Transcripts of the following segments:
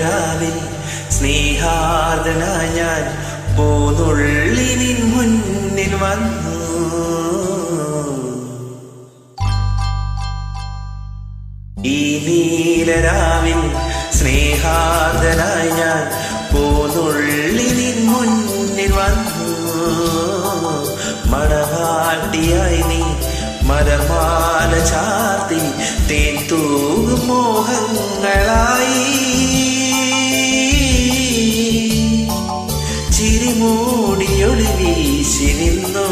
നീലരാവിൽ സ്നേഹാർദ്രനായി ഞാൻ പോന്നുള്ളി നിൻ മുന്നിൽ വന്നു. ഈ നീലരാവിൽ സ്നേഹാർദ്രനായി ഞാൻ പോന്നുള്ളി നിൻ മുന്നിൽ വന്നു. മണവാട്ടിയായി നീ മലർമാല ചാർത്തി തേൻ തൂകും മോഹങ്ങളായി ചിരിമൂടിയൊളി വീശി നിന്നു.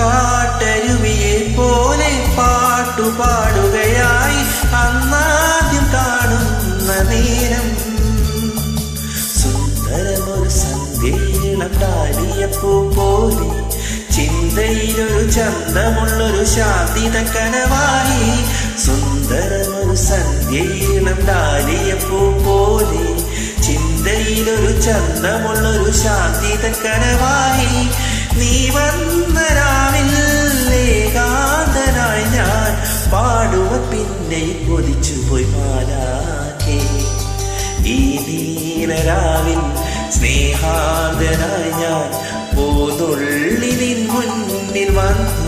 കാട്ടരുവിയെ പോലെ പാട്ടുപാടുകയായി അന്നാദ്യം കാണുന്ന നേരം സുന്ദരമൊരു സന്ധ്യയിളം ഡാലിയപ്പൂ പോലെ ചിന്തയിലൊരു ചന്തമുള്ളൊരു ശാന്തിത കനവായി. സുന്ദരമൊരു സന്ധ്യയിളം ഡാലിയപ്പൂ പോലെ ചിന്തയിലൊരു ചന്തമുള്ളൊരു ശാന്തിത കനവായി. നീ വന്ന രാവിൽ ഏകാന്തനായി ഞാൻ പാടുവ പിന്നെ കൊതിച്ചുപോയി മാലാഖേ. ഈ നീലരാവിൽ സ്നേഹാർദ്രനായി ഞാൻ പോന്നുള്ളി നിൻ മുന്നിൽ വന്നു.